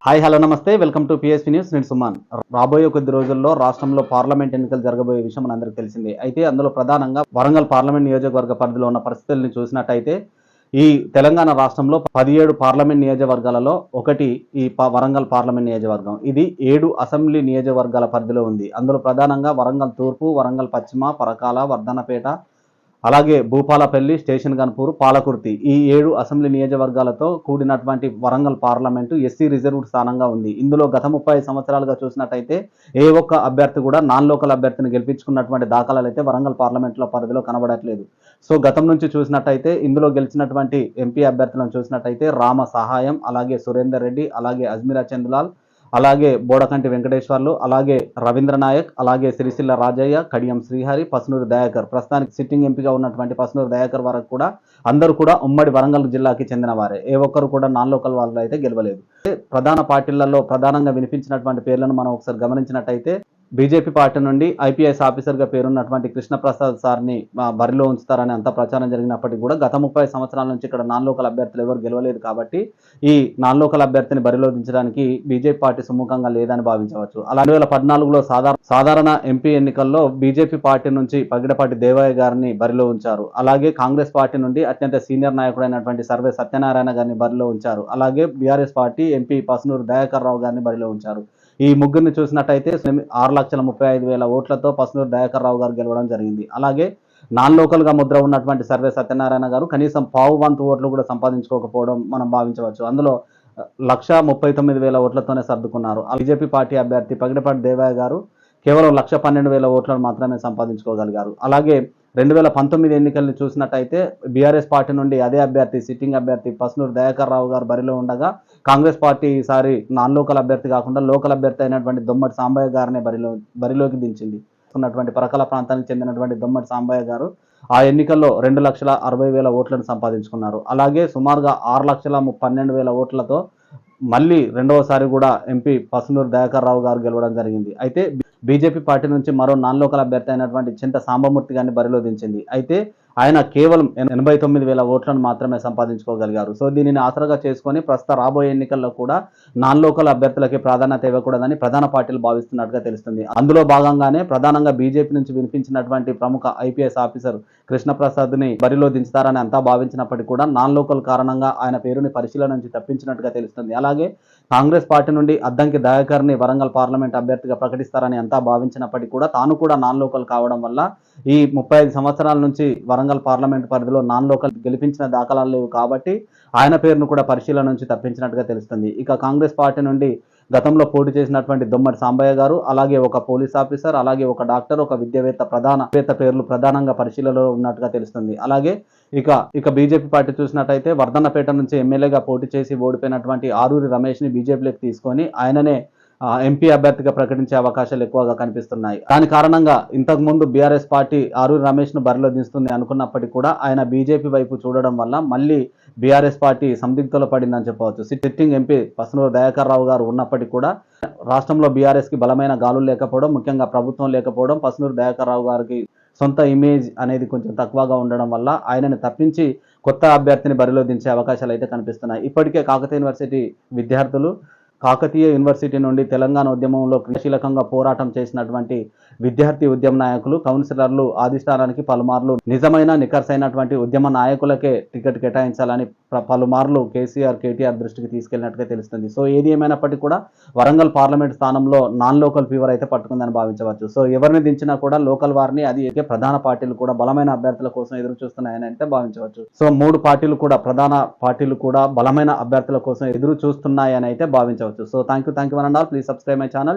Hi hello నమస్తే welcome to PSP news. నేను సుమాన్. రాబోయే కొద్ది రోజుల్లో రాష్ట్రంలో పార్లమెంట్ ఎన్నికలు జరగబోయే విషయం మనందరికీ తెలిసిందే. అయితే అందులో ప్రధానంగా వరంగల్ పార్లమెంట్ నియోజకవర్గ పరిధిలో ఉన్న పరిస్థితుల్ని చూసినట్టయితే ఈ తెలంగాణ రాష్ట్రంలో 17 పార్లమెంట్ నియోజకవర్గాలలో ఒకటి ఈ వరంగల్ పార్లమెంట్ నియోజకవర్గం. ఇది 7 అసెంబ్లీ నియోజకవర్గాల పరిధిలో ఉంది. అందులో ప్రధానంగా వరంగల్ తూర్పు, వరంగల్ పశ్చిమ, పరకాల, వర్ధన్నపేట, అలాగే భూపాలపల్లి, స్టేషన్ గన్పూర్, పాలకుర్తి ఈ 7 అసెంబ్లీ నియోజకవర్గాలతో కూడినటువంటి వరంగల్ పార్లమెంటు ఎస్సీ రిజర్వ్డ్ స్థానంగా ఉంది. ఇందులో గత 35 సంవత్సరాలుగా చూసినట్టయితే ఏ ఒక్క అభ్యర్థి కూడా నాన్ లోకల్ అభ్యర్థిని గెలిపించుకున్నటువంటి దాఖలాలు అయితే వరంగల్ పార్లమెంట్లో పరిధిలో కనబడట్లేదు. సో గతం నుంచి చూసినట్టయితే ఇందులో గెలిచినటువంటి ఎంపీ అభ్యర్థులను చూసినట్టయితే రామ సహాయం, అలాగే సురేందర్ రెడ్డి, అలాగే అజ్మీరా చంద్లాల్, అలాగే బోడకంటి వెంకటేశ్వర్లు, అలాగే రవీంద్ర నాయక్, అలాగే సిరిసిల్ల రాజయ్య, కడియం శ్రీహరి, పసునూరు దయాకర్, ప్రస్తుతానికి సిట్టింగ్ ఎంపీగా ఉన్నటువంటి పసునూరు దయాకర్ వరకు కూడా అందరూ కూడా ఉమ్మడి వరంగల్ జిల్లాకి చెందిన వారే. ఏ ఒక్కరు కూడా నాన్ లోకల్ వాళ్ళు అయితే గెలవలేదు. ప్రధాన పార్టీలలో ప్రధానంగా వినిపించినటువంటి పేర్లను మనం ఒకసారి గమనించినట్టయితే బీజేపీ పార్టీ నుండి ఐపీఎస్ ఆఫీసర్గా పేరున్నటువంటి కృష్ణప్రసాద్ సార్ని బరిలో ఉంచుతారని అంత ప్రచారం జరిగినప్పటికీ కూడా గత 30 సంవత్సరాల నుంచి ఇక్కడ నాన్ లోకల్ అభ్యర్థులు ఎవరు గెలవలేదు కాబట్టి ఈ నాన్ లోకల్ అభ్యర్థిని బరిలో దించడానికి బీజేపీ పార్టీ సుముఖంగా లేదని భావించవచ్చు. అలా 2014లో సాధారణ ఎంపీ ఎన్నికల్లో బీజేపీ పార్టీ నుంచి పగిడపాటి దేవయ్య గారిని బరిలో ఉంచారు. అలాగే కాంగ్రెస్ పార్టీ నుండి అత్యంత సీనియర్ నాయకుడైనటువంటి సర్వే సత్యనారాయణ గారిని బరిలో ఉంచారు. అలాగే BRS party MP Pasunuri Dayakar Rao గారిని బరిలో ఉంచారు. ఈ ముగ్గురిని చూసినట్టయితే 6,35,000 ఓట్లతో పసునూరు దయాకర్ రావు గారు గెలవడం జరిగింది. అలాగే నాన్ లోకల్గా ముద్ర ఉన్నటువంటి సర్వే సత్యనారాయణ గారు కనీసం పావు వంతు ఓట్లు కూడా సంపాదించుకోకపోవడం మనం భావించవచ్చు. అందులో 1,39,000 ఓట్లతోనే సర్దుకున్నారు. బీజేపీ పార్టీ అభ్యర్థి పగిడపాటి దేవయ్య గారు కేవలం 1,12,000 ఓట్లను మాత్రమే సంపాదించుకోగలిగారు. అలాగే 2019 ఎన్నికల్ని చూసినట్టయితే బీఆర్ఎస్ పార్టీ నుండి అదే అభ్యర్థి సిట్టింగ్ అభ్యర్థి పసునూరు దయాకర్ రావు గారు బరిలో ఉండగా కాంగ్రెస్ పార్టీ ఈసారి నాన్ లోకల్ అభ్యర్థి కాకుండా లోకల్ అభ్యర్థి అయినటువంటి దొమ్మటి సాంబయ్య గారిని బరిలోకి దించింది. ఉన్నటువంటి పరకాల ప్రాంతానికి చెందినటువంటి దొమ్మటి సాంబయ్య గారు ఆ ఎన్నికల్లో 2,60,000 ఓట్లను సంపాదించుకున్నారు. అలాగే సుమారుగా 6,12,000 ఓట్లతో మళ్ళీ రెండవసారి కూడా ఎంపీ పసునూరు దయాకర్ రావు గారు గెలవడం జరిగింది. అయితే బీజేపీ పార్టీ నుంచి మరో నాన్ లోకల్ అభ్యర్థి అయినటువంటి చింత సాంబమూర్తి గారిని బరిలో దించింది. అయితే ఆయన కేవలం 89,000 ఓట్లను మాత్రమే సంపాదించుకోగలిగారు. సో దీనిని ఆసరాగా చేసుకొని ప్రస్తుత రాబోయే ఎన్నికల్లో కూడా నాన్ లోకల్ అభ్యర్థులకి ప్రాధాన్యత ఇవ్వకూడదని ప్రధాన పార్టీలు భావిస్తున్నట్టుగా తెలుస్తుంది. అందులో భాగంగానే ప్రధానంగా బీజేపీ నుంచి వినిపించినటువంటి ప్రముఖ ఐపీఎస్ ఆఫీసర్ కృష్ణప్రసాద్ని బరిలో దించుతారని అంతా భావించినప్పటికీ కూడా నాన్ లోకల్ కారణంగా ఆయన పేరుని పరిశీలన నుంచి తప్పించినట్టుగా తెలుస్తుంది. అలాగే కాంగ్రెస్ పార్టీ నుండి అద్దంకి దయాకర్ని వరంగల్ పార్లమెంట్ అభ్యర్థిగా ప్రకటిస్తారని అంతా భావించినప్పటికీ కూడా తాను కూడా నాన్ లోకల్ కావడం వల్ల ఈ 35 సంవత్సరాల నుంచి వరంగల్ పార్లమెంట్ పరిధిలో నాన్ లోకల్ గెలిపించిన దాఖలాలు లేవు కాబట్టి ఆయన పేరును కూడా పరిశీలన నుంచి తప్పించినట్టుగా తెలుస్తుంది. ఇక కాంగ్రెస్ పార్టీ నుండి గతంలో పోటీ చేసినటువంటి దొమ్మటి సాంబయ్య గారు, అలాగే ఒక పోలీస్ ఆఫీసర్, అలాగే ఒక డాక్టర్, ఒక విద్యావేత్త పేర్లు ప్రధానంగా పరిశీలనలో ఉన్నట్టుగా తెలుస్తుంది. అలాగే ఇక బీజేపీ పార్టీ చూసినట్టయితే వర్ధన్నపేట నుంచి ఎమ్మెల్యేగా పోటీ చేసి ఓడిపోయినటువంటి ఆరూరి రమేష్ని బీజేపీలోకి తీసుకొని ఆయననే ఎంపీ అభ్యర్థిగా ప్రకటించే అవకాశాలు ఎక్కువగా కనిపిస్తున్నాయి. దాని కారణంగా ఇంతకుముందు బీఆర్ఎస్ పార్టీ ఆరూరి రమేష్ను బరిలో దిస్తుంది అనుకున్నప్పటికీ కూడా ఆయన బీజేపీ వైపు చూడడం వల్ల మళ్ళీ బీఆర్ఎస్ పార్టీ సందిగ్ధంలో పడిందని చెప్పవచ్చు. సిట్టింగ్ ఎంపీ పసునూరు దయాకర్ రావు గారు ఉన్నప్పటికీ కూడా రాష్ట్రంలో బీఆర్ఎస్కి బలమైన గాలులు లేకపోవడం, ముఖ్యంగా ప్రభుత్వం లేకపోవడం, పసునూరు దయాకర్ రావు గారికి సొంత ఇమేజ్ అనేది కొంచెం తక్కువగా ఉండడం వల్ల ఆయనని తప్పించి కొత్త అభ్యర్థిని బరిలో దించే అవకాశాలు అయితే కనిపిస్తున్నాయి. ఇప్పటికే కాకతీయ యూనివర్సిటీ విద్యార్థులు కాకతీయ యూనివర్సిటీ నుండి తెలంగాణ ఉద్యమంలో క్రియాశీలకంగా పోరాటం చేసినటువంటి విద్యార్థి ఉద్యమ నాయకులు, కౌన్సిలర్లు అధిష్టానానికి పలుమార్లు నిజమైన నిఖర్సైనటువంటి ఉద్యమ నాయకులకే టికెట్ కేటాయించాలని పలుమార్లు కేటీఆర్ దృష్టికి తీసుకెళ్లినట్టుగా తెలుస్తుంది. సో ఏది ఏమైనప్పటికీ కూడా వరంగల్ పార్లమెంట్ స్థానంలో నాన్ లోకల్ ఫీవర్ అయితే పట్టుకుందని భావించవచ్చు. సో ఎవరిని దించినా కూడా లోకల్ వారిని, అది ప్రధాన పార్టీలు కూడా బలమైన అభ్యర్థుల కోసం ఎదురు చూస్తున్నాయని అయితే భావించవచ్చు. సో ప్రధాన పార్టీలు కూడా బలమైన అభ్యర్థుల కోసం ఎదురు చూస్తున్నాయని అయితే భావించవచ్చు. So thank you one and all. Please subscribe my channel.